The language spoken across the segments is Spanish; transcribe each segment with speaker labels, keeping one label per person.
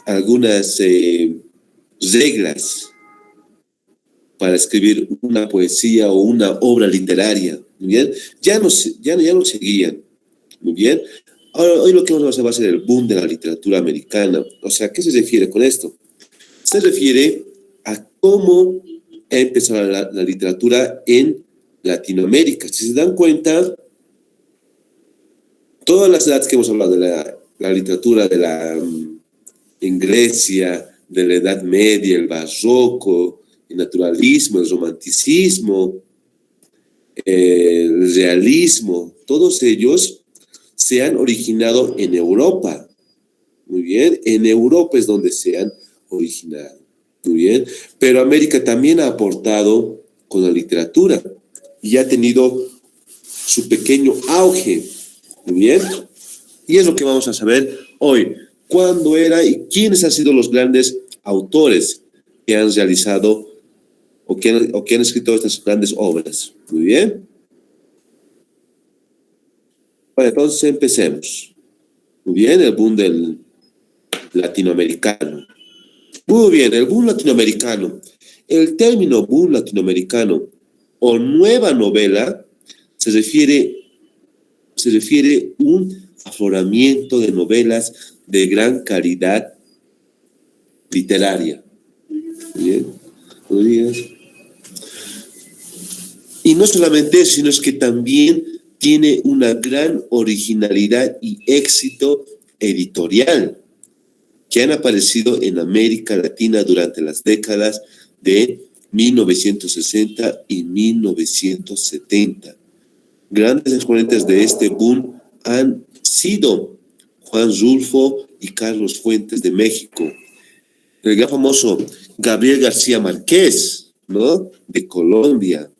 Speaker 1: algunas reglas para escribir una poesía o una obra literaria, ¿muy bien? Ya no seguían, ¿muy bien? Ahora, hoy lo que vamos a hacer va a ser el boom de la literatura americana. O sea, ¿qué se refiere con esto? Se refiere a cómo ha empezado la literatura en Latinoamérica. Si se dan cuenta, todas las edades que hemos hablado de la literatura en Grecia, de la Edad Media, el barroco, el naturalismo, el romanticismo, el realismo, todos ellos se han originado en Europa. Muy bien, en Europa es donde se han originado. Muy bien, pero América también ha aportado con la literatura y ha tenido su pequeño auge. Muy bien, y es lo que vamos a saber hoy. ¿Cuándo era y quiénes han sido los grandes autores que han realizado o que han escrito estas grandes obras? Muy bien. Bueno, entonces empecemos. Muy bien, el boom del latinoamericano. Muy bien, el boom latinoamericano. El término boom latinoamericano o nueva novela se refiere a un afloramiento de novelas de gran calidad literaria. Bien, y no solamente eso, sino es que también tiene una gran originalidad y éxito editorial que han aparecido en América Latina durante las décadas de 1960 y 1970. Grandes exponentes de este boom han sido Juan Rulfo y Carlos Fuentes de México, el gran famoso Gabriel García Márquez, ¿no?, de Colombia,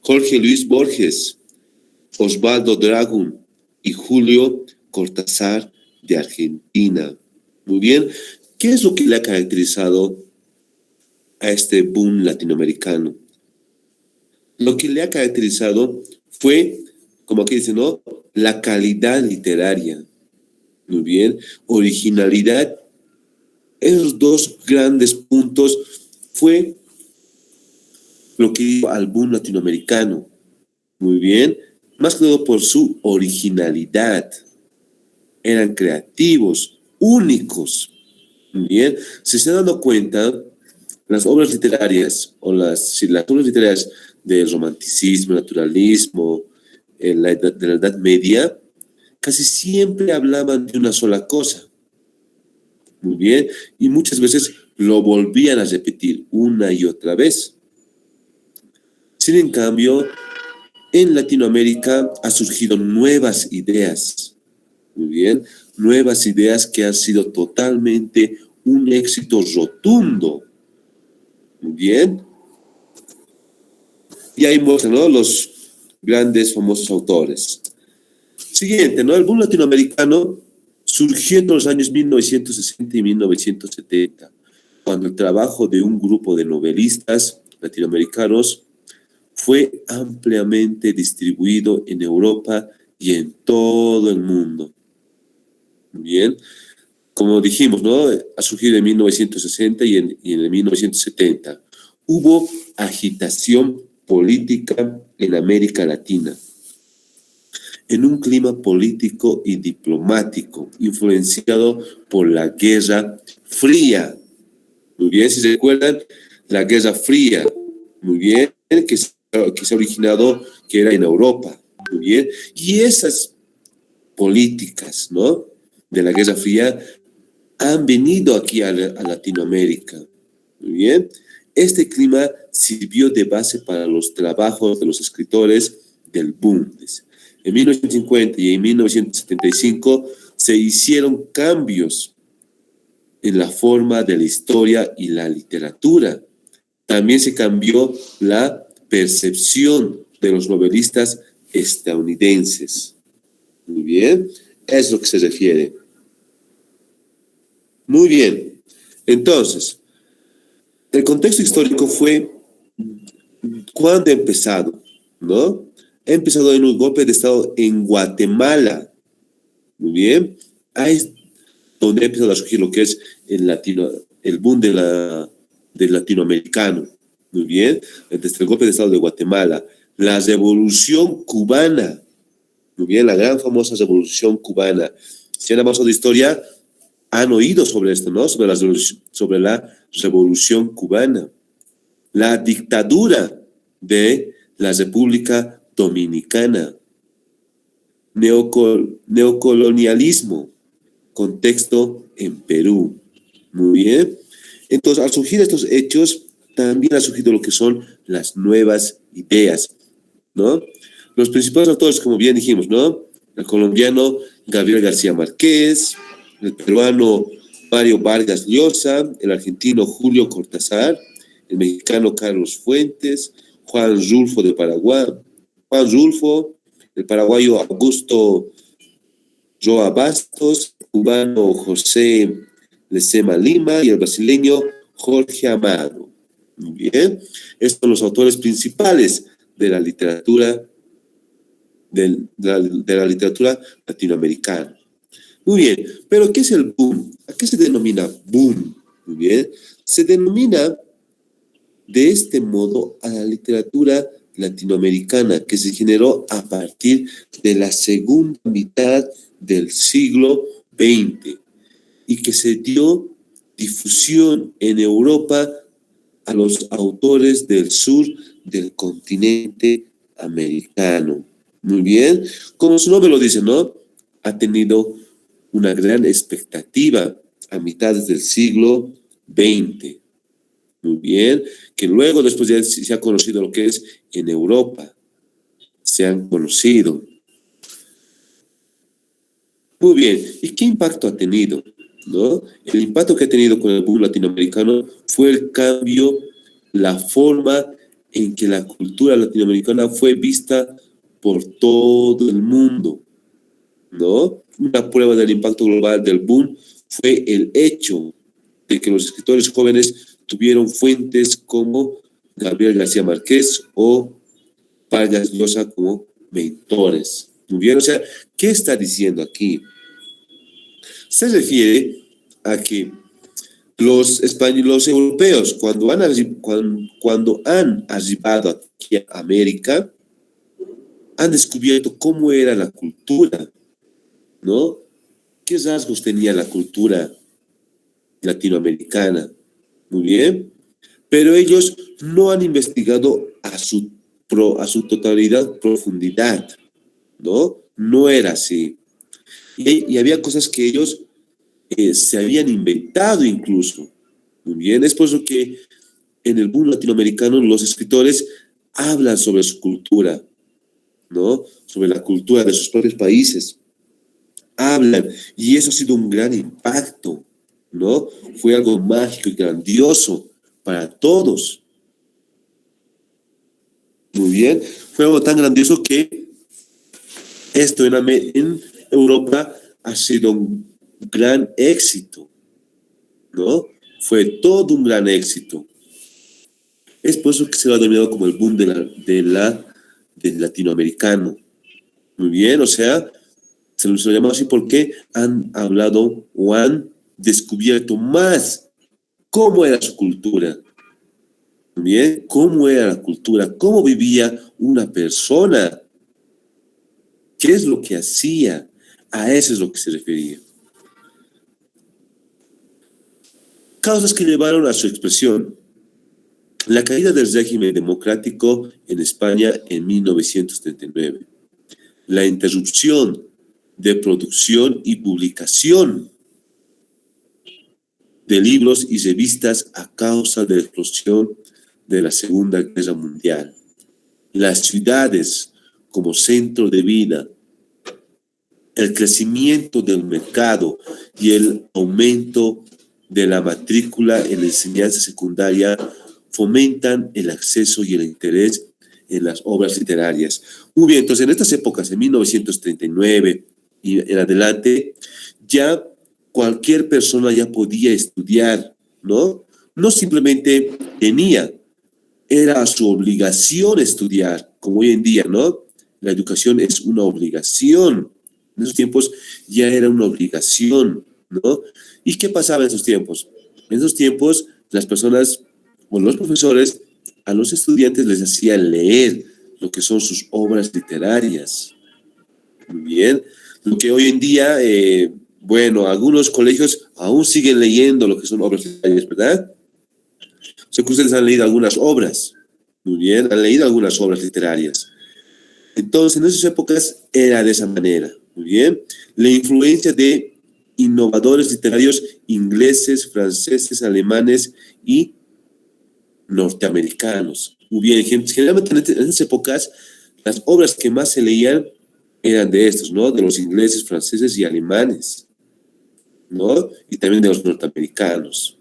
Speaker 1: Jorge Luis Borges, Osvaldo Dragón y Julio Cortázar de Argentina. Muy bien, ¿qué es lo que le ha caracterizado a este boom latinoamericano? Lo que le ha caracterizado fue, como aquí dice, ¿no?, la calidad literaria. Muy bien, originalidad. Esos dos grandes puntos fue lo que dio al boom latinoamericano. Muy bien, más que todo por su originalidad. Eran creativos, únicos. Muy bien, si se han dado cuenta, las obras literarias o las obras literarias del romanticismo, naturalismo, de la Edad Media, casi siempre hablaban de una sola cosa. Muy bien, y muchas veces lo volvían a repetir una y otra vez. Sin en cambio, en Latinoamérica han surgido nuevas ideas. Muy bien, nuevas ideas que han sido totalmente un éxito rotundo. Muy bien. Y ahí muestran, ¿no?, los grandes famosos autores. Siguiente, ¿no? El boom latinoamericano surgió en los años 1960 y 1970, cuando el trabajo de un grupo de novelistas latinoamericanos fue ampliamente distribuido en Europa y en todo el mundo. Bien, como dijimos, ¿no?, ha surgido en 1960 y en el 1970. Hubo agitación política en América Latina, en un clima político y diplomático influenciado por la Guerra Fría. Muy bien, si se recuerdan, la Guerra Fría, muy bien, que se ha originado, que era en Europa, muy bien, y esas políticas, ¿no?, de la Guerra Fría han venido aquí a Latinoamérica, muy bien. Este clima sirvió de base para los trabajos de los escritores del boom. En 1950 y en 1975 se hicieron cambios en la forma de la historia y la literatura. También se cambió la percepción de los novelistas estadounidenses. Muy bien, es lo que se refiere. Muy bien, entonces, el contexto histórico fue cuando ha empezado, ¿no? Ha empezado en un golpe de Estado en Guatemala. Muy bien. donde ha empezado a surgir lo que es el boom del latinoamericano. Muy bien, desde el golpe de Estado de Guatemala, la revolución cubana, muy bien, la gran famosa revolución cubana. Si han avanzado de historia, han oído sobre esto, ¿no? Sobre la revolución cubana. La dictadura de la República Dominicana. Neocolonialismo, contexto en Perú. Muy bien. Entonces, al surgir estos hechos, también ha surgido lo que son las nuevas ideas, ¿no? Los principales autores, como bien dijimos, ¿no? El colombiano Gabriel García Márquez, el peruano Mario Vargas Llosa, el argentino Julio Cortázar, el mexicano Carlos Fuentes, Juan Rulfo de Paraguay, el paraguayo Augusto Roa Bastos, el cubano José Lecema Lima y el brasileño Jorge Amado. Muy bien, estos son los autores principales de la literatura de la literatura latinoamericana. Muy bien, pero ¿qué es el boom? ¿A qué se denomina boom? Muy bien, se denomina de este modo a la literatura latinoamericana que se generó a partir de la segunda mitad del siglo XX y que se dio difusión en Europa a los autores del sur del continente americano. Muy bien, como su nombre lo dice, ¿no? Ha tenido una gran expectativa a mitades del siglo XX. Muy bien, que luego después ya se ha conocido lo que es en Europa. Se han conocido. Muy bien, ¿y qué impacto ha tenido? ¿No? El impacto que ha tenido con el boom latinoamericano fue el cambio, la forma en que la cultura latinoamericana fue vista por todo el mundo, ¿no? Una prueba del impacto global del boom fue el hecho de que los escritores jóvenes tuvieron fuentes como Gabriel García Márquez o Vargas Llosa como mentores. Muy bien, o sea, ¿qué está diciendo aquí? Se refiere a que los europeos, cuando han arribado aquí a América, han descubierto cómo era la cultura, ¿no? ¿Qué rasgos tenía la cultura latinoamericana? Muy bien, pero ellos no han investigado a su totalidad, profundidad, ¿no? No era así. Y había cosas que ellos se habían inventado incluso. Muy bien, es por eso que en el boom latinoamericano los escritores hablan sobre su cultura, ¿no? Sobre la cultura de sus propios países. Hablan, y eso ha sido un gran impacto, ¿no? Fue algo mágico y grandioso para todos. Muy bien, fue algo tan grandioso que esto en Europa ha sido un gran éxito, ¿no? Fue todo un gran éxito. Es por eso que se lo ha denominado como el boom del latinoamericano. Muy bien, o sea, se lo llama así porque han hablado o han descubierto más cómo era su cultura. Muy bien, cómo era la cultura, cómo vivía una persona, qué es lo que hacía. A eso es lo que se refería. Causas que llevaron a su expresión. La caída del régimen democrático en España en 1939. La interrupción de producción y publicación de libros y revistas a causa de la explosión de la Segunda Guerra Mundial. Las ciudades como centro de vida, el crecimiento del mercado y el aumento de la matrícula en la enseñanza secundaria fomentan el acceso y el interés en las obras literarias. Muy bien, entonces en estas épocas, en 1939 y en adelante, ya cualquier persona ya podía estudiar, ¿no? No simplemente tenía, era su obligación estudiar, como hoy en día, ¿no? La educación es una obligación. En esos tiempos ya era una obligación, ¿no? ¿Y qué pasaba en esos tiempos? En esos tiempos, las personas o los profesores a los estudiantes les hacían leer lo que son sus obras literarias. Muy bien. Lo que hoy en día, bueno, algunos colegios aún siguen leyendo lo que son obras literarias, ¿verdad? Sé que ustedes han leído algunas obras. Muy bien, han leído algunas obras literarias. Entonces, en esas épocas era de esa manera. Muy bien. La influencia de innovadores literarios ingleses, franceses, alemanes y norteamericanos. Muy bien, generalmente en esas épocas las obras que más se leían eran de estos, ¿no? De los ingleses, franceses y alemanes, ¿no? Y también de los norteamericanos.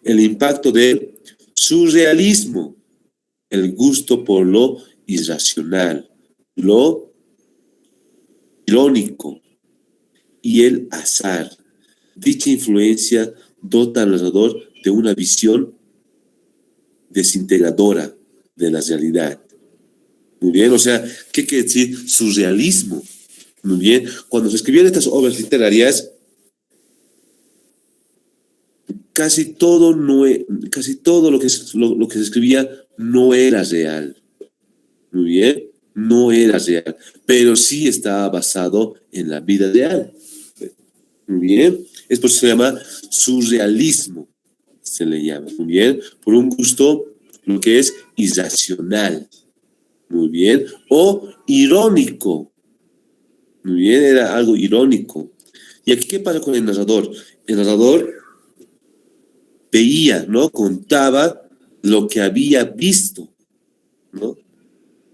Speaker 1: El impacto del surrealismo, el gusto por lo irracional, lo irónico y el azar. Dicha influencia dota al narrador de una visión desintegradora de la realidad. Muy bien, o sea, ¿qué quiere decir surrealismo? Muy bien, cuando se escribían estas obras literarias, casi todo, casi todo lo que se escribía no era real. Muy bien, no era real, pero sí estaba basado en la vida real. Muy bien, es por eso se llama surrealismo, se le llama, muy bien, por un gusto, lo que es irracional, muy bien, o irónico, muy bien, era algo irónico. ¿Y aquí qué pasa con el narrador? El narrador veía, ¿no? Contaba lo que había visto, ¿no?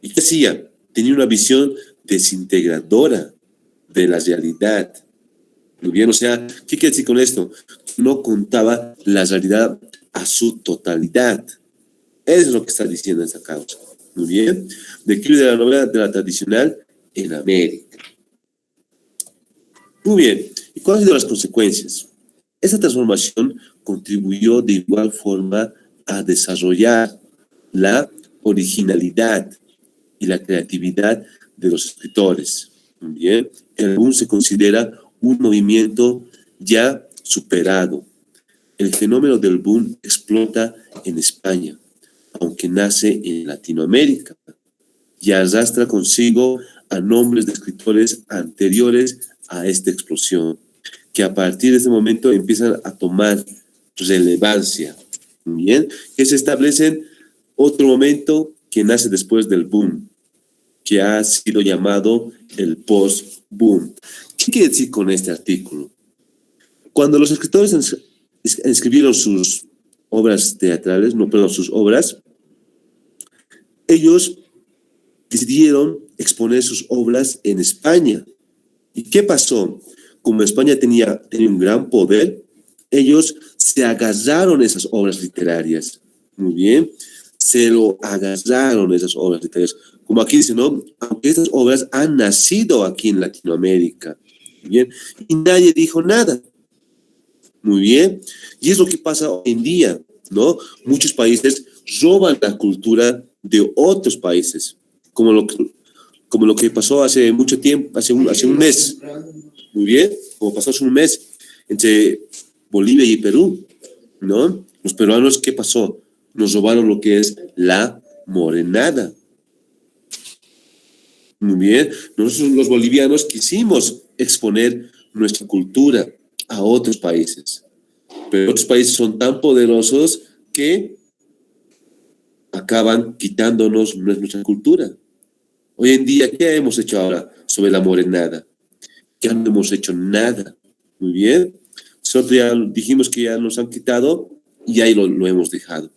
Speaker 1: ¿Y qué hacía? Tenía una visión desintegradora de la realidad. Muy bien, o sea, ¿qué quiere decir con esto? No contaba la realidad a su totalidad. Eso es lo que está diciendo esta causa. Muy bien. Declive de la novela de la tradicional en América. Muy bien. ¿Y cuáles han sido las consecuencias? Esta transformación contribuyó de igual forma a desarrollar la originalidad y la creatividad de los escritores. Muy bien. El boom se considera un movimiento ya superado. El fenómeno del boom explota en España, aunque nace en Latinoamérica, y arrastra consigo a nombres de escritores anteriores a esta explosión, que a partir de este momento empiezan a tomar relevancia. Bien, que se establecen otro momento que nace después del boom, que ha sido llamado el post-boom. ¿Qué quiere decir con este artículo? Cuando los escritores escribieron sus obras teatrales, no, perdón, sus obras, ellos decidieron exponer sus obras en España. ¿Y qué pasó? Como España tenía un gran poder, ellos se agarraron esas obras literarias. Muy bien, se lo agarraron esas obras literarias. Como aquí dice, ¿no? Aunque estas obras han nacido aquí en Latinoamérica. Bien, y nadie dijo nada. Muy bien, y es lo que pasa hoy en día, ¿no? Muchos países roban la cultura de otros países, como lo que pasó hace mucho tiempo, hace un mes, muy bien, como pasó hace un mes entre Bolivia y Perú, ¿no? Los peruanos, ¿qué pasó? Nos robaron lo que es la morenada. Muy bien, nosotros los bolivianos quisimos exponer nuestra cultura a otros países, pero otros países son tan poderosos que acaban quitándonos nuestra cultura. Hoy en día, ¿qué hemos hecho ahora sobre la morenada? Ya no hemos hecho nada. Muy bien. Nosotros ya dijimos que ya nos han quitado y ahí lo hemos dejado.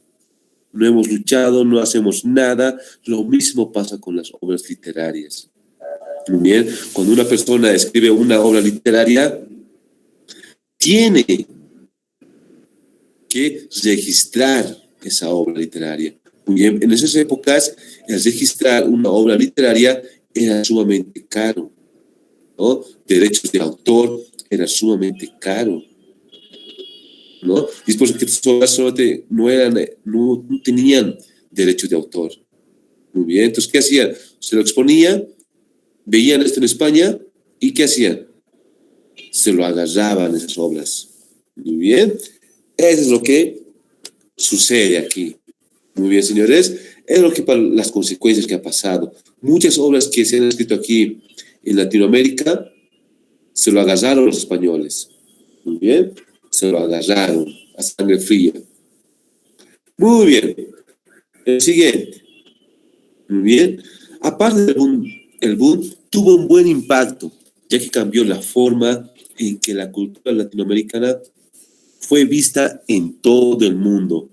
Speaker 1: No hemos luchado, no hacemos nada. Lo mismo pasa con las obras literarias. Muy bien. Cuando una persona escribe una obra literaria, tiene que registrar esa obra literaria. Muy bien. En esas épocas, el registrar una obra literaria era sumamente caro, ¿no? Derechos de autor era sumamente caro, ¿no? Y es por eso que estas obras no tenían derechos de autor. Muy bien, entonces, ¿qué hacían? Se lo exponían, veían esto en España, ¿y qué hacían? se lo agarraban esas obras. Muy bien, eso es lo que sucede aquí. Muy bien, señores, es lo que para las consecuencias que ha pasado. Muchas obras que se han escrito aquí en Latinoamérica se lo agarraron los españoles. Muy bien, se lo agarraron a sangre fría. Muy bien, el siguiente. Muy bien, aparte del boom, el boom tuvo un buen impacto, ya que cambió la forma en que la cultura latinoamericana fue vista en todo el mundo.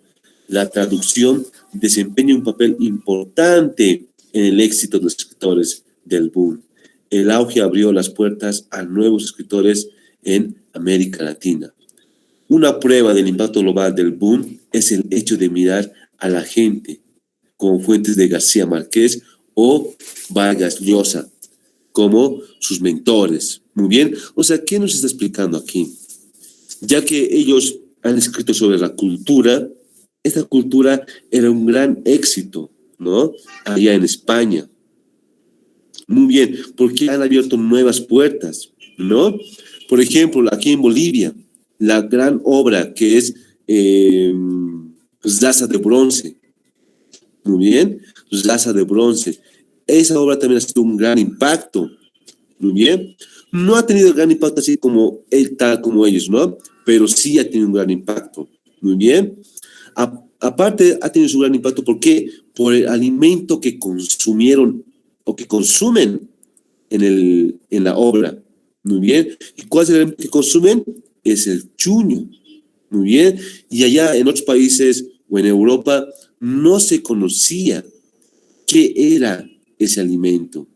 Speaker 1: La traducción desempeña un papel importante en el éxito de los escritores del boom. El auge abrió las puertas a nuevos escritores en América Latina. Una prueba del impacto global del boom es el hecho de mirar a la gente como fuentes de García Márquez o Vargas Llosa como sus mentores. Muy bien, o sea, ¿qué nos está explicando aquí? Ya que ellos han escrito sobre la cultura, esta cultura era un gran éxito, ¿no? Allá en España. Muy bien, porque han abierto nuevas puertas, ¿no? Por ejemplo, aquí en Bolivia, la gran obra que es Daza de Bronce, muy bien, Daza de Bronce. Esa obra también ha sido un gran impacto, muy bien. No ha tenido gran impacto así como él, tal como ellos, ¿no? Pero sí ha tenido un gran impacto, muy bien. Aparte, ha tenido su gran impacto, ¿por qué? Por el alimento que consumieron o que consumen en la obra, muy bien. ¿Y cuál es el alimento que consumen? Es el chuño, muy bien. Y allá en otros países o en Europa no se conocía qué era ese alimento,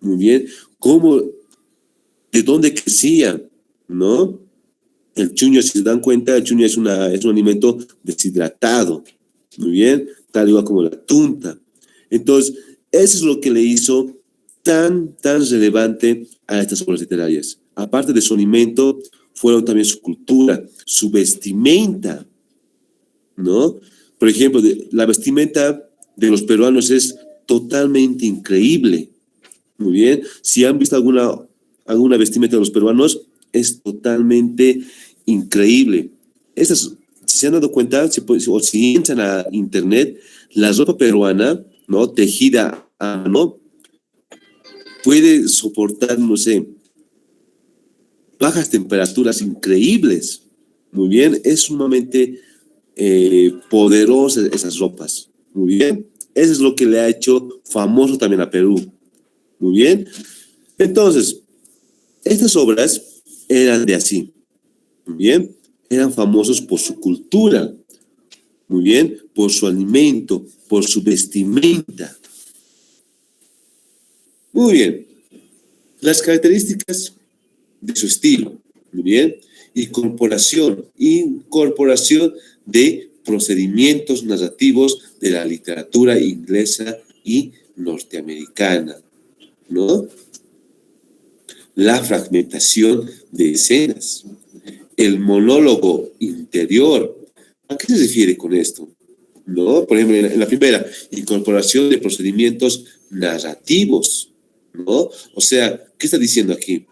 Speaker 1: muy bien. ¿Cómo, de dónde crecía, no? El chuño, si se dan cuenta, el chuño es un alimento deshidratado, muy bien, tal igual como la tunta. Entonces, eso es lo que le hizo tan relevante a estas obras literarias. Aparte de su alimento, fueron también su cultura, su vestimenta, ¿no? Por ejemplo, la vestimenta de los peruanos es totalmente increíble, muy bien. Si han visto alguna vestimenta de los peruanos, es totalmente increíble. Estas, si se han dado cuenta, o si entran a internet, la ropa peruana, ¿no? Tejida a mano, puede soportar, no sé, bajas temperaturas increíbles. Muy bien, es sumamente poderosas esas ropas. Muy bien, eso es lo que le ha hecho famoso también a Perú. Muy bien, entonces, estas obras eran de así, muy bien, eran famosos por su cultura, muy bien, por su alimento, por su vestimenta. Muy bien, las características de su estilo, muy bien, incorporación de procedimientos narrativos de la literatura inglesa y norteamericana, ¿no? La fragmentación de escenas, el monólogo interior. ¿A qué se refiere con esto? ¿No? Por ejemplo, en la primera, incorporación de procedimientos narrativos, ¿no? O sea, ¿qué está diciendo aquí?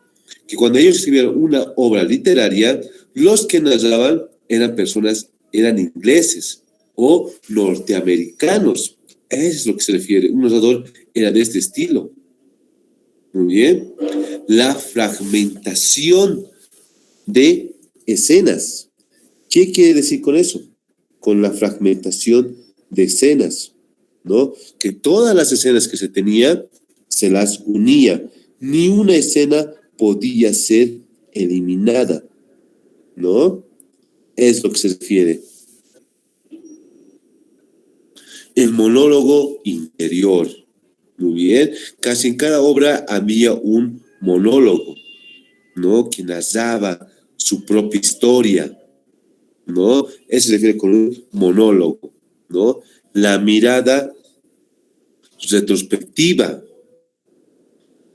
Speaker 1: Que cuando ellos escribieron una obra literaria, los que narraban eran ingleses o norteamericanos. Eso es lo que se refiere. Un narrador era de este estilo. Muy bien. La fragmentación de escenas. ¿Qué quiere decir con eso? Con la fragmentación de escenas, ¿no? Que todas las escenas que se tenía se las unía. Ni una escena podía ser eliminada, ¿no? Es lo que se refiere. El monólogo interior. Muy bien. Casi en cada obra había un monólogo, ¿no? Que narraba su propia historia, ¿no? Eso se refiere con un monólogo, ¿no? La mirada retrospectiva,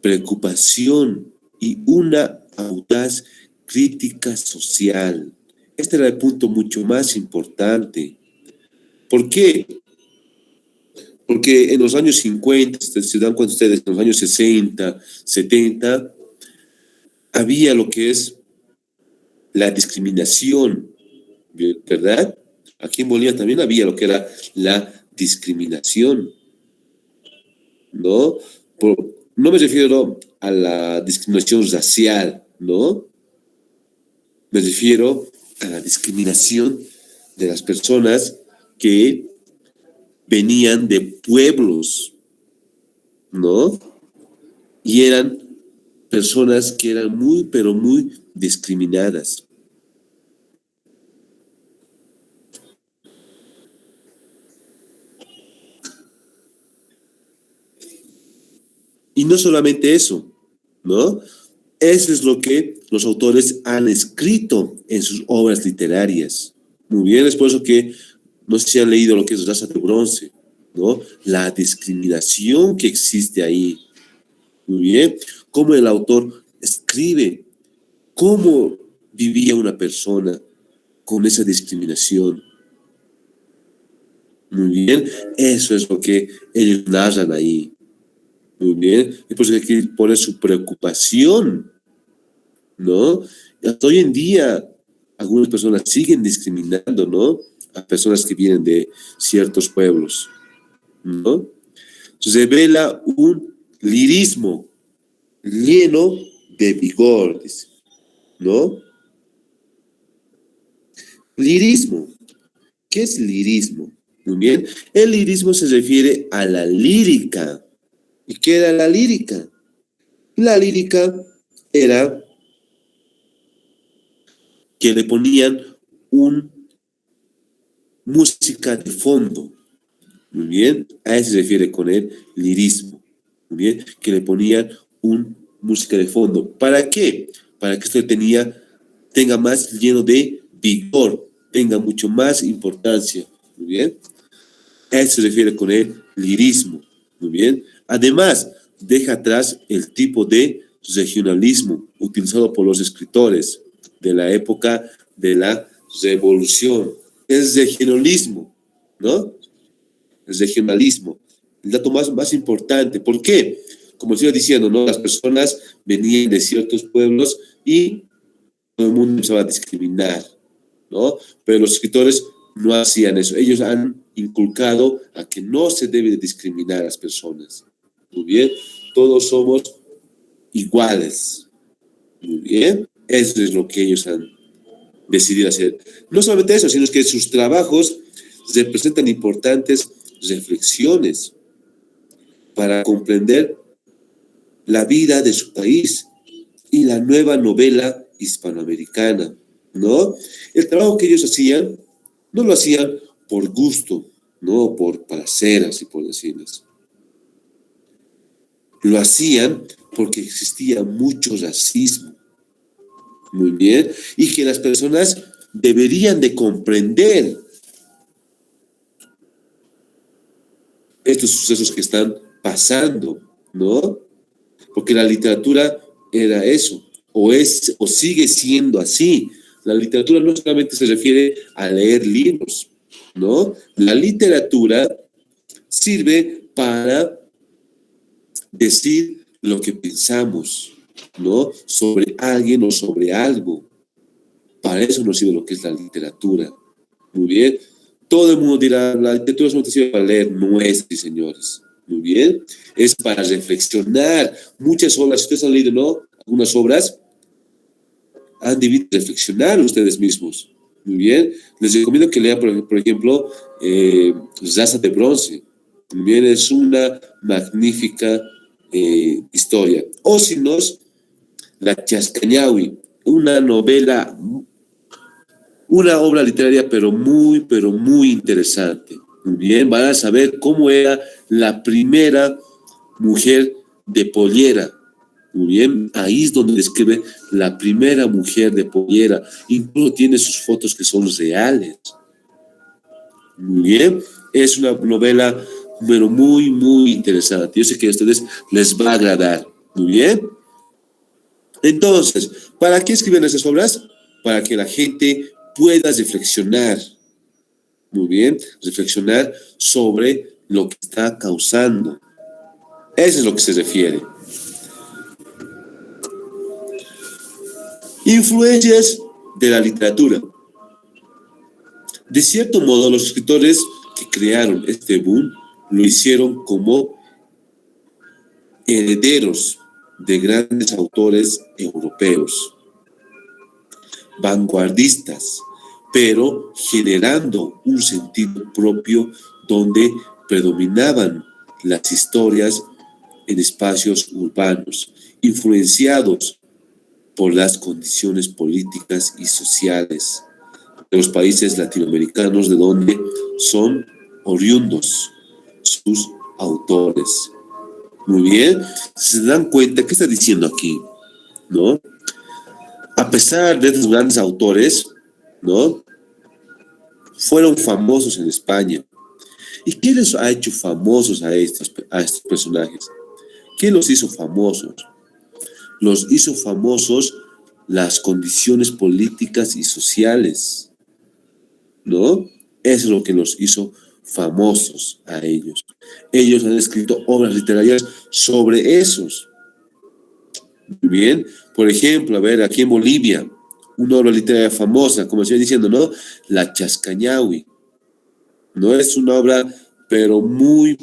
Speaker 1: preocupación y una audaz crítica social. Este era el punto mucho más importante. ¿Por qué? Porque en los años 50, se dan cuenta ustedes, en los años 60, 70, había lo que es la discriminación, ¿verdad? Aquí en Bolivia también había lo que era la discriminación, ¿no? No me refiero a la discriminación racial, ¿no? Me refiero a la discriminación de las personas que venían de pueblos, ¿no? Y eran personas que eran muy, pero muy discriminadas. Y no solamente eso, ¿no? Eso es lo que los autores han escrito en sus obras literarias. Muy bien, es por eso que no sé si han leído lo que es Raza de Bronce, ¿no? La discriminación que existe ahí. Muy bien, cómo el autor escribe, cómo vivía una persona con esa discriminación. Muy bien, eso es lo que ellos narran ahí. Muy bien, y por eso hay que poner su preocupación, ¿no? Y hasta hoy en día, algunas personas siguen discriminando, ¿no? A personas que vienen de ciertos pueblos, ¿no? Revela un lirismo lleno de vigor, dice, ¿no? Lirismo. ¿Qué es lirismo? Muy bien. El lirismo se refiere a la lírica. ¿Y qué era la lírica? La lírica era que le ponían un música de fondo. Muy bien. A eso se refiere con el lirismo. Muy bien. Que le ponían un música de fondo. ¿Para qué? Para que esto tenga más lleno de vigor, tenga mucho más importancia. Muy bien. A eso se refiere con el lirismo. Muy bien. Además, deja atrás el tipo de regionalismo utilizado por los escritores de la época de la Revolución. Es regionalismo, ¿no? El regionalismo. El dato más importante. ¿Por qué? Como les iba diciendo, ¿no? Las personas venían de ciertos pueblos y todo el mundo empezaba a discriminar, ¿no? Pero los escritores no hacían eso. Ellos han inculcado a que no se debe de discriminar a las personas. Muy bien, todos somos iguales. Muy bien, eso es lo que ellos han decidido hacer. No solamente eso, sino que sus trabajos representan importantes reflexiones para comprender la vida de su país y la nueva novela hispanoamericana, ¿no? El trabajo que ellos hacían, no lo hacían por gusto, no por placer, así por decirles. Lo hacían porque existía mucho racismo, muy bien, y que las personas deberían de comprender estos sucesos que están pasando, ¿no? Porque la literatura era eso, o sigue siendo así. La literatura no solamente se refiere a leer libros, ¿no? La literatura sirve para decir lo que pensamos, ¿no? Sobre alguien o sobre algo. Para eso nos sirve lo que es la literatura. Muy bien. Todo el mundo dirá, la literatura solamente sirve para leer. No es, sí, señores. Muy bien. Es para reflexionar. Muchas obras, si ustedes han leído, ¿no? Algunas obras han debido reflexionar ustedes mismos. Muy bien. Les recomiendo que lean, por ejemplo, Raza de Bronce. Muy bien, es una magnífica historia. O si no, La Chascañahui, una novela, una obra literaria, pero muy interesante. Muy bien, van a saber cómo era la primera mujer de pollera. Muy bien, ahí es donde describe la primera mujer de pollera. Incluso tiene sus fotos que son reales. Muy bien, es una novela, pero muy interesante. Yo sé que a ustedes les va a agradar. Muy bien. Entonces, ¿para qué escriben esas obras? Para que la gente pueda reflexionar. Muy bien, reflexionar sobre lo que está causando. Eso es lo que se refiere. Influencias de la literatura. De cierto modo, los escritores que crearon este boom lo hicieron como herederos de grandes autores europeos, vanguardistas, pero generando un sentido propio donde predominaban las historias en espacios urbanos, influenciados por las condiciones políticas y sociales de los países latinoamericanos de donde son oriundos sus autores. Muy bien, se dan cuenta, ¿qué está diciendo aquí? ¿No? A pesar de estos grandes autores, ¿no? Fueron famosos en España. ¿Y qué les ha hecho famosos a estos personajes? ¿Qué los hizo famosos? Los hizo famosos las condiciones políticas y sociales, ¿no? Eso es lo que los hizo famosos a ellos. Ellos han escrito obras literarias sobre esos. Muy bien, por ejemplo, a ver, aquí en Bolivia, una obra literaria famosa, como estoy diciendo, ¿no? La Chascañahui. No es una obra, pero muy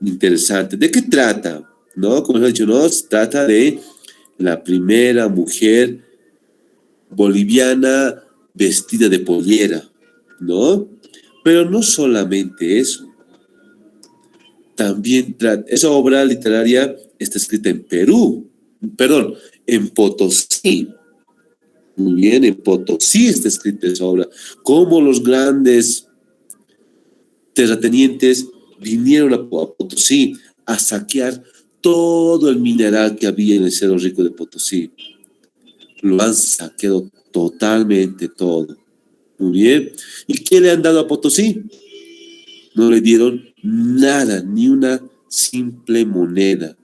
Speaker 1: interesante. ¿De qué trata? ¿No? Como les he dicho, ¿no? Se trata de la primera mujer boliviana vestida de pollera, ¿no? Pero no solamente eso. También esa obra literaria está escrita en Perú, perdón, en Potosí. Muy bien, en Potosí está escrita esa obra. Cómo los grandes terratenientes vinieron a Potosí a saquear todo el mineral que había en el Cerro Rico de Potosí. Lo han saqueado totalmente todo. Muy bien. ¿Y qué le han dado a Potosí? No le dieron nada, ni una simple moneda.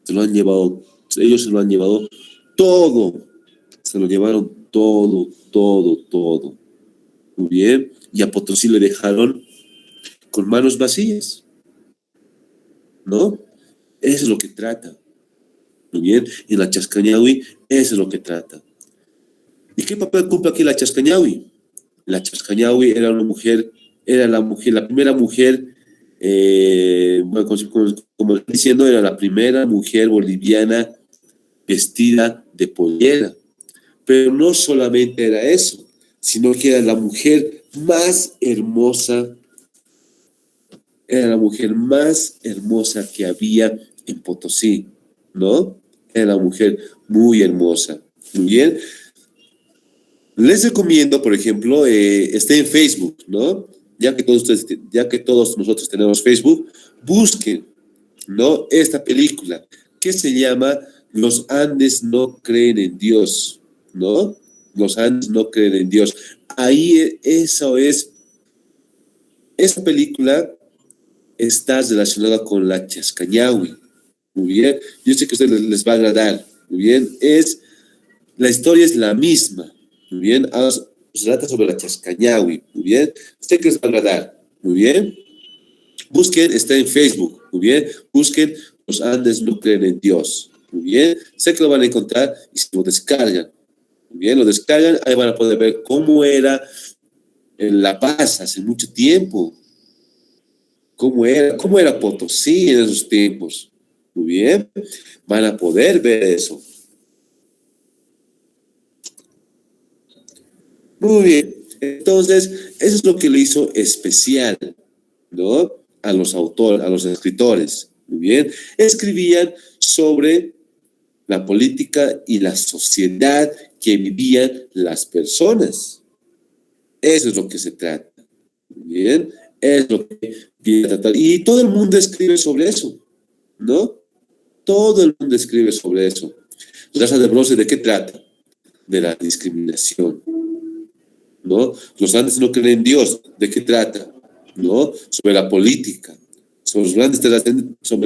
Speaker 1: Se lo han llevado, ellos se lo han llevado todo. Se lo llevaron todo. Muy bien. Y a Potosí le dejaron con manos vacías, ¿no? Eso es lo que trata. Muy bien. Y la Chascañahui, eso es lo que trata. ¿Y qué papel cumple aquí la Chascañahui? La Chascañahui era una mujer, la primera mujer, bueno, como estoy diciendo, era la primera mujer boliviana vestida de pollera. Pero no solamente era eso, sino que era la mujer más hermosa, que había en Potosí, ¿no? Era una mujer muy hermosa. Muy bien. Les recomiendo, por ejemplo, esté en Facebook, ¿no? Ya que todos nosotros tenemos Facebook, busquen, ¿no? Esta película que se llama Los Andes no creen en Dios, ¿no? Los Andes no creen en Dios. Ahí esa película está relacionada con la Chascañahui. Muy bien. Yo sé que a ustedes les va a agradar. Muy bien. La historia es la misma. Muy bien. Ahora se trata sobre la Chascañahui. Muy bien. Sé que les va a agradar. Muy bien. Busquen, está en Facebook. Muy bien. Busquen Los Andes no creen en Dios. Muy bien. Sé que lo van a encontrar y se lo descargan. Muy bien. Lo descargan. Ahí van a poder ver cómo era en La Paz hace mucho tiempo. Cómo era Potosí en esos tiempos. Muy bien. Van a poder ver eso. Muy bien. Entonces, eso es lo que le hizo especial, ¿no? A los autores, a los escritores. Muy bien. Escribían sobre la política y la sociedad que vivían las personas. Eso es lo que se trata. Muy bien. Es lo que viene a tratar. Y todo el mundo escribe sobre eso, ¿no? Todo el mundo escribe sobre eso. Raza de Bronce, ¿de qué trata? De la discriminación, ¿no? Los Andes no creen en Dios, ¿de qué trata? ¿No? Sobre la política, sobre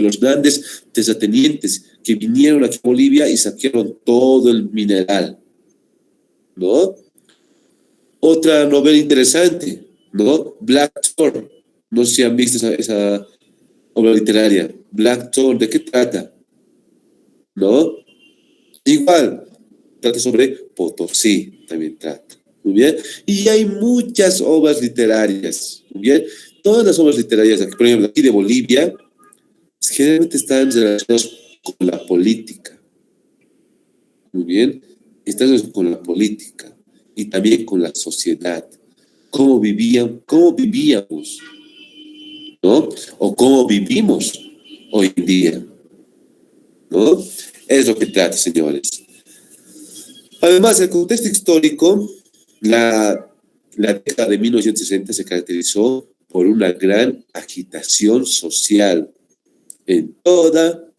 Speaker 1: los grandes terratenientes que vinieron aquí a Bolivia y saquearon todo el mineral, ¿no? Otra novela interesante, ¿no? Black Thorn, no sé si han visto esa obra literaria. Black Thorn, ¿de qué trata? ¿No? Igual, trata sobre Potosí, también trata. Muy bien. Y hay muchas obras literarias. Muy bien. Todas las obras literarias, aquí, por ejemplo, aquí de Bolivia, generalmente están relacionadas con la política. Muy bien. Están relacionadas con la política y también con la sociedad. Cómo vivíamos, ¿no? O cómo vivimos hoy en día, ¿no? Es lo que trata, señores. Además, el contexto histórico, la década de 1960 se caracterizó por una gran agitación social en toda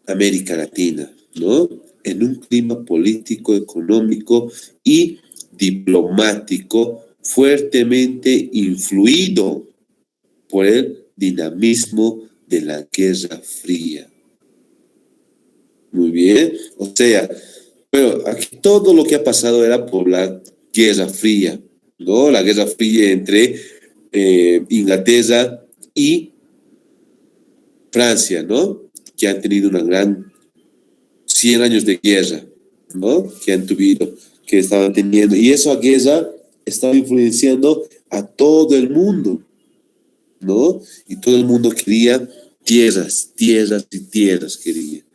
Speaker 1: América Latina, ¿no? En un clima político, económico y diplomático fuertemente influido por el dinamismo de la Guerra Fría. Muy bien, o sea, pero aquí todo lo que ha pasado era por la Guerra Fría, ¿no? La Guerra Fría entre Inglaterra y Francia, ¿no? Que han tenido una gran 100 años de guerra, ¿no? Que estaban teniendo. Y esa guerra estaba influenciando a todo el mundo, ¿no? Y todo el mundo quería tierras, tierras y tierras quería.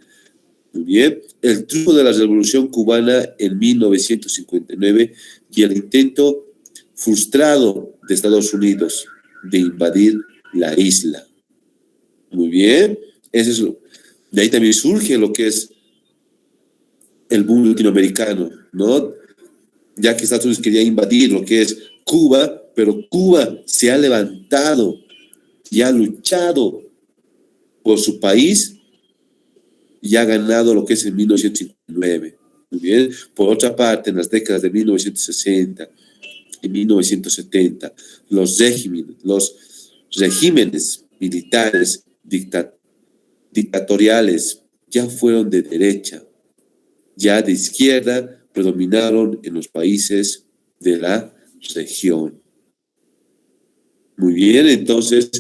Speaker 1: Muy bien. El triunfo de la Revolución Cubana en 1959 y el intento frustrado de Estados Unidos de invadir la isla. Muy bien. De ahí también surge lo que es el boom latinoamericano, ¿no? Ya que Estados Unidos quería invadir lo que es Cuba, pero Cuba se ha levantado y ha luchado por su país y ha ganado lo que es en 1959. Muy bien. Por otra parte, en las décadas de 1960 y 1970, los regímenes militares dictatoriales ya fueron de derecha, ya de izquierda, predominaron en los países de la región. Muy bien, entonces,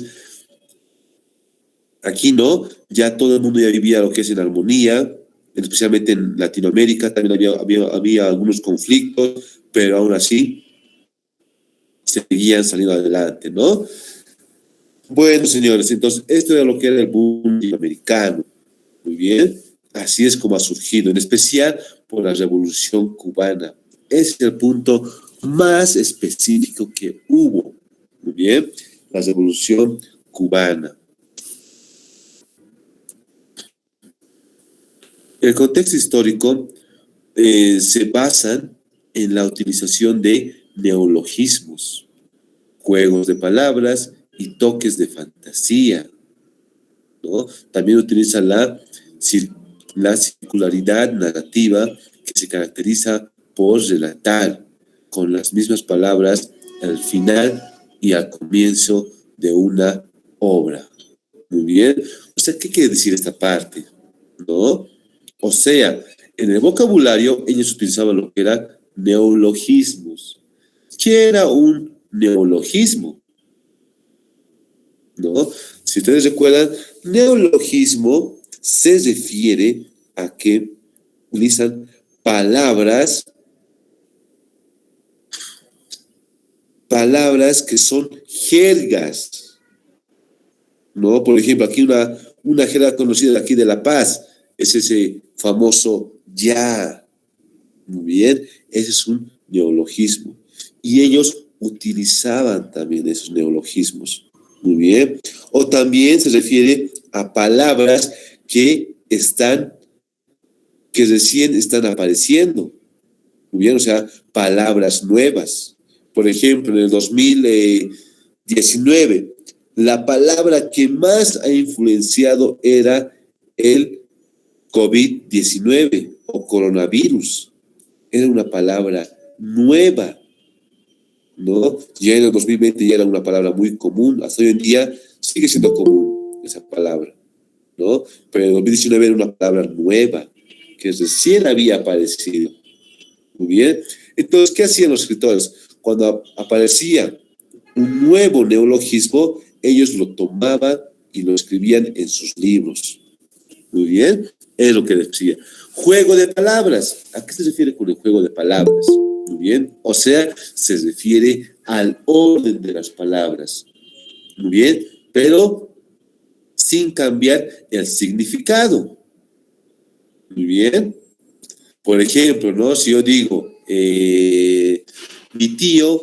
Speaker 1: aquí no, ya todo el mundo ya vivía lo que es en armonía, especialmente en Latinoamérica también había algunos conflictos, pero aún así seguían saliendo adelante, ¿no? Bueno, señores, entonces esto era lo que era el boom latinoamericano. Muy bien, así es como ha surgido, en especial por la Revolución Cubana. Es el punto más específico que hubo. Muy bien, la Revolución Cubana. El contexto histórico se basa en la utilización de neologismos, juegos de palabras y toques de fantasía, ¿no? También utiliza la circularidad narrativa que se caracteriza por relatar con las mismas palabras al final y al comienzo de una obra. Muy bien. O sea, ¿qué quiere decir esta parte? ¿No? O sea, en el vocabulario ellos utilizaban lo que eran neologismos. ¿Qué era un neologismo? ¿No? Si ustedes recuerdan, neologismo se refiere a que utilizan palabras que son jergas, ¿no? Por ejemplo, aquí una jerga conocida de aquí de La Paz es ese famoso ya. Muy bien, ese es un neologismo. Y ellos utilizaban también esos neologismos. Muy bien. O también se refiere a palabras que recién están apareciendo. Muy bien, o sea, palabras nuevas. Por ejemplo, en el 2019, la palabra que más ha influenciado era el COVID-19 o coronavirus. Era una palabra nueva, ¿no? Ya en el 2020 ya era una palabra muy común, hasta hoy en día sigue siendo común esa palabra, ¿no? Pero en el 2019 era una palabra nueva, que recién había aparecido. Muy bien. Entonces, ¿qué hacían los escritores? Cuando aparecía un nuevo neologismo, ellos lo tomaban y lo escribían en sus libros. Muy bien. Es lo que decía. Juego de palabras. ¿A qué se refiere con el juego de palabras? Muy bien. O sea, se refiere al orden de las palabras. Muy bien. Pero sin cambiar el significado. Muy bien. Por ejemplo, ¿no? Si yo digo, mi tío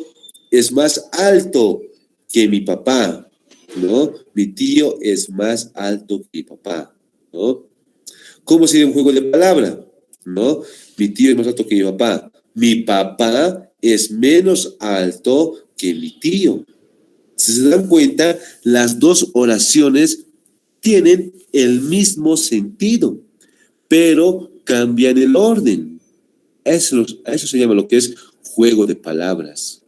Speaker 1: es más alto que mi papá, ¿no? Mi tío es más alto que mi papá, ¿no? ¿Cómo sería un juego de palabra? ¿No? Mi tío es más alto que mi papá. Mi papá es menos alto que mi tío. Si se dan cuenta, las dos oraciones tienen el mismo sentido, pero cambian el orden. Eso se llama lo que es juego de palabras.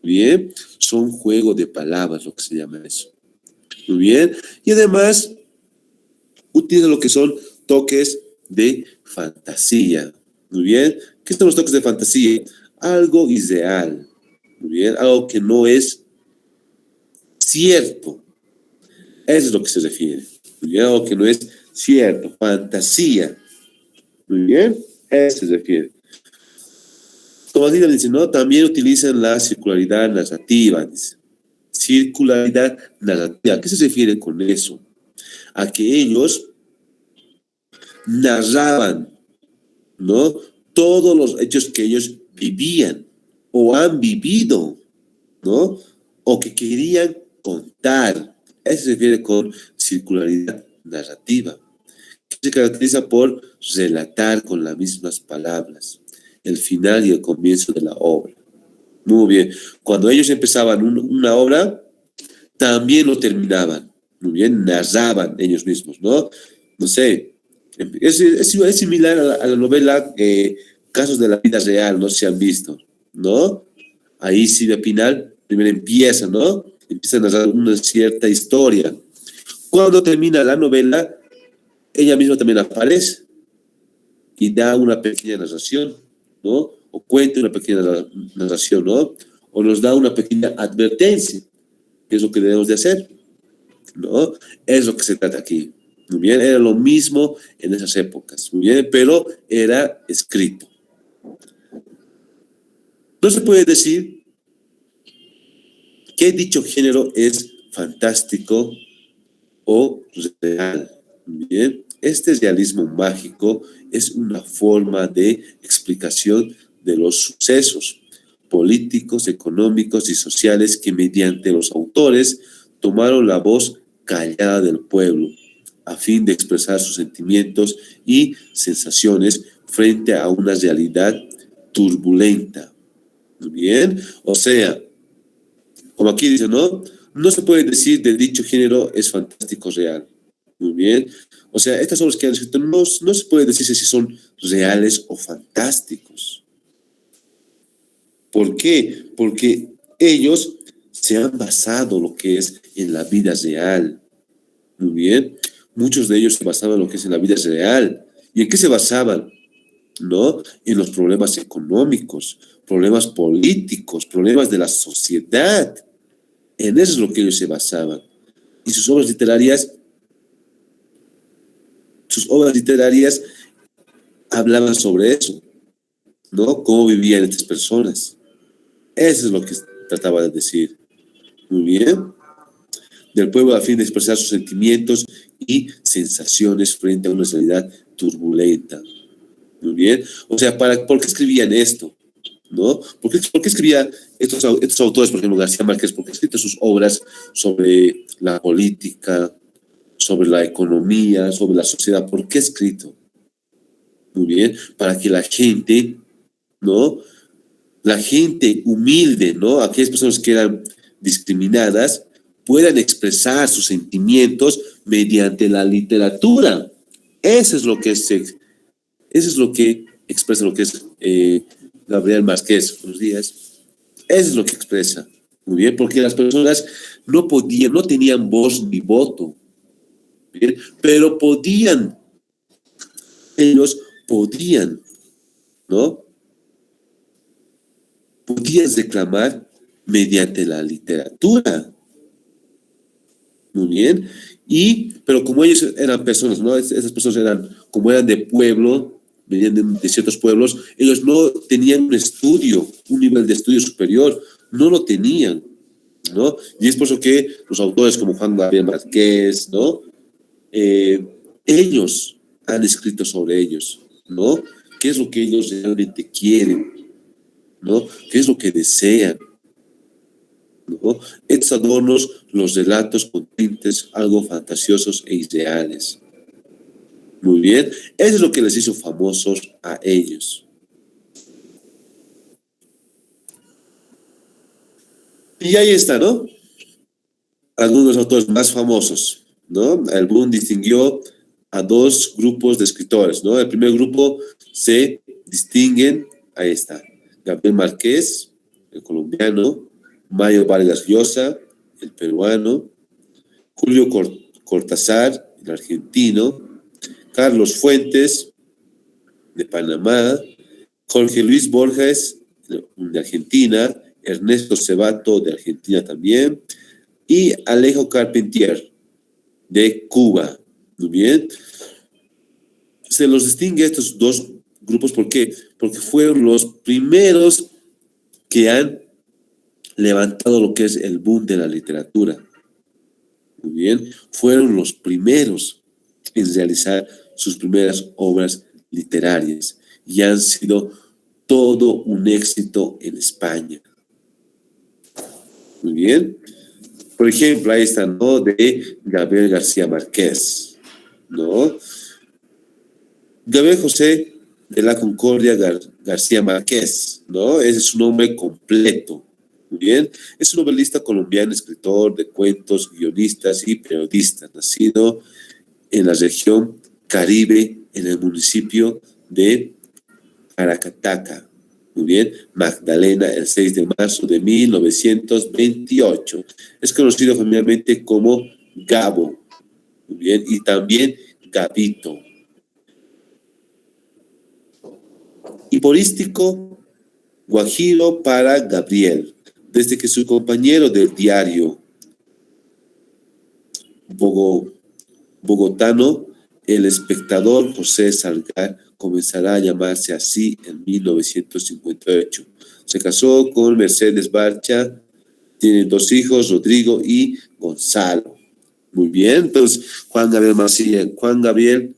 Speaker 1: Bien, son juego de palabras lo que se llama eso. Muy bien, y además utiliza lo que son toques de fantasía. Muy bien, ¿qué son los toques de fantasía? Algo irreal. Muy bien, algo que no es cierto. Eso es lo que se refiere. Muy bien, algo que no es cierto, fantasía. Muy bien, eso se refiere. Como dice, ¿no? También utilizan la circularidad narrativa. Dice. Circularidad narrativa. ¿A qué se refiere con eso? A que ellos narraban, ¿no? Todos los hechos que ellos vivían o han vivido, ¿no? O que querían contar. Eso se refiere con circularidad narrativa, que se caracteriza por relatar con las mismas palabras el final y el comienzo de la obra. Muy bien. Cuando ellos empezaban una obra, también lo terminaban. Muy bien, narraban ellos mismos, ¿no? No sé, es similar a la novela Casos de la Vida Real, no sé si han visto, ¿no? Ahí Silvia Pinal primero empieza, ¿no? Empieza a narrar una cierta historia. Cuando termina la novela, ella misma también aparece y da una pequeña narración, ¿no? O cuenta una pequeña narración, ¿no? O nos da una pequeña advertencia, que es lo que debemos de hacer, ¿no? Es lo que se trata aquí. Muy bien, era lo mismo en esas épocas, muy bien, pero era escrito. No se puede decir que dicho género es fantástico o real. Muy bien, este realismo mágico es una forma de explicación de los sucesos políticos, económicos y sociales que mediante los autores tomaron la voz callada del pueblo a fin de expresar sus sentimientos y sensaciones frente a una realidad turbulenta. Muy bien, o sea, como aquí dice, ¿no? No se puede decir de dicho género es fantástico real. Muy bien. O sea, estas obras que han escrito no se puede decir si son reales o fantásticos. ¿Por qué? Porque ellos se han basado lo que es en la vida real. Muy bien. Muchos de ellos se basaban en lo que es en la vida real. ¿Y en qué se basaban? ¿No? En los problemas económicos, problemas políticos, problemas de la sociedad. En eso es lo que ellos se basaban. Y sus obras literarias hablaban sobre eso, ¿no? Cómo vivían estas personas. Eso es lo que trataba de decir. Muy bien. Del pueblo a fin de expresar sus sentimientos y sensaciones frente a una realidad turbulenta. Muy bien. O sea, ¿por qué escribían esto? ¿No? ¿Por qué escribían estos autores, por ejemplo, García Márquez? Porque escrito sus obras sobre la política, sobre la economía, sobre la sociedad. ¿Por qué escrito? Muy bien, para que la gente, ¿no? La gente humilde, ¿no? Aquellas personas que eran discriminadas puedan expresar sus sentimientos mediante la literatura. Eso es lo que eso es lo que expresa lo que es Gabriel Márquez. Buenos días. Eso es lo que expresa. Muy bien, porque las personas no podían, no tenían voz ni voto, ¿bien? Pero ellos podían, ¿no? Podían reclamar mediante la literatura. Muy bien. Pero como ellos eran personas, ¿no? Esas personas eran, como eran de pueblo, venían de ciertos pueblos, ellos no tenían un estudio, un nivel de estudio superior, no lo tenían, ¿no? Y es por eso que los autores como Juan Gabriel Márquez, ¿no? Eh, ellos han escrito sobre ellos, ¿no? ¿Qué es lo que ellos realmente quieren, ¿no? ¿Qué es lo que desean? ¿No? Estos adornos, los relatos con tintes algo fantasiosos e irreales. Muy bien, eso es lo que les hizo famosos a ellos. Y ahí está, ¿no? Algunos autores más famosos, ¿no? El Boom distinguió a dos grupos de escritores, ¿no? El primer grupo se distinguen, ahí está, Gabriel Márquez, el colombiano, Mario Vargas Llosa, el peruano, Julio Cortázar, el argentino, Carlos Fuentes, de Panamá, Jorge Luis Borges, de Argentina, Ernesto Cebato, de Argentina también, y Alejo Carpentier, de Cuba. Muy bien. Se los distingue a estos dos grupos, ¿por qué? Porque fueron los primeros que han levantado lo que es el boom de la literatura. Muy bien. Fueron los primeros en realizar sus primeras obras literarias y han sido todo un éxito en España. Muy bien. Por ejemplo, ahí está, ¿no? De Gabriel García Márquez, ¿no? Gabriel José de la Concordia García Márquez, ¿no? Ese es su nombre completo. Muy bien. Es un novelista colombiano, escritor de cuentos, guionista y periodista, nacido en la región Caribe, en el municipio de Aracataca. Muy bien, Magdalena, el 6 de marzo de 1928. Es conocido familiarmente como Gabo. Muy bien, y también Gabito. Hiporístico Guajiro para Gabriel, desde que su compañero del diario bogotano, El Espectador, José Salgar, comenzará a llamarse así en 1958. Se casó con Mercedes Barcha, tiene dos hijos, Rodrigo y Gonzalo. Muy bien, entonces Gabriel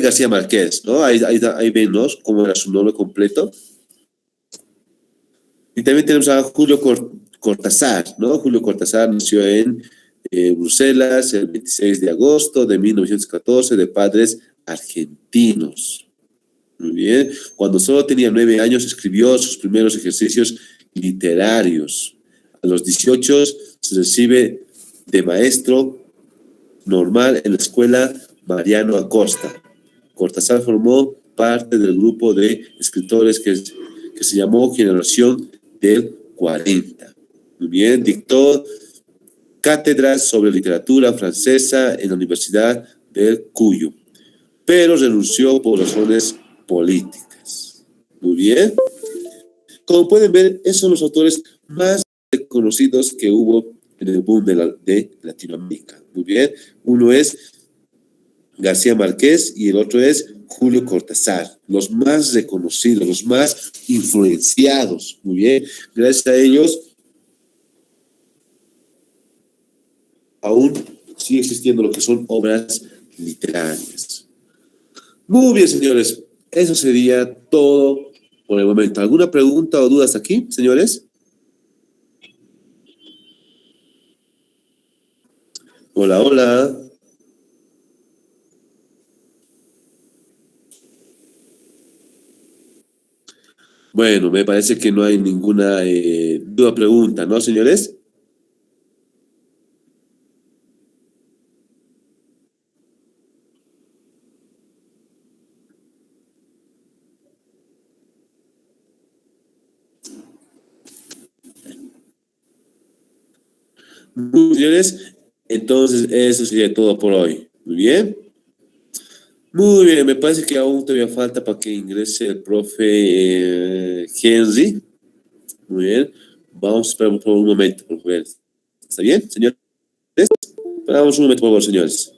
Speaker 1: García Márquez, ¿no? Ahí ven, ¿no? Cómo era su nombre completo. Y también tenemos a Julio Cortázar, ¿no? Julio Cortázar nació en Bruselas el 26 de agosto de 1914 de padres argentinos. Muy bien. Cuando solo tenía 9 años escribió sus primeros ejercicios literarios. A los 18 se recibe de maestro normal en la escuela Mariano Acosta. Cortázar formó parte del grupo de escritores que se llamó Generación del 40. Muy bien, dictó cátedras sobre literatura francesa en la Universidad del Cuyo, pero renunció por razones políticas. Muy bien. Como pueden ver, esos son los autores más reconocidos que hubo en el boom de Latinoamérica. Muy bien. Uno es García Márquez y el otro es Julio Cortázar, los más reconocidos, los más influenciados. Muy bien. Gracias a ellos, aún sigue existiendo lo que son obras literarias. Muy bien, señores. Eso sería todo por el momento. ¿Alguna pregunta o dudas aquí, señores? Hola, hola. Bueno, me parece que no hay ninguna duda o pregunta, ¿no, señores? Muy bien, señores. Entonces, eso sería todo por hoy. Muy bien. Muy bien, me parece que aún todavía falta para que ingrese el profe Henry. Muy bien. Vamos a esperar por un momento, por favor. ¿Está bien, señores? Paramos un momento, por favor, señores.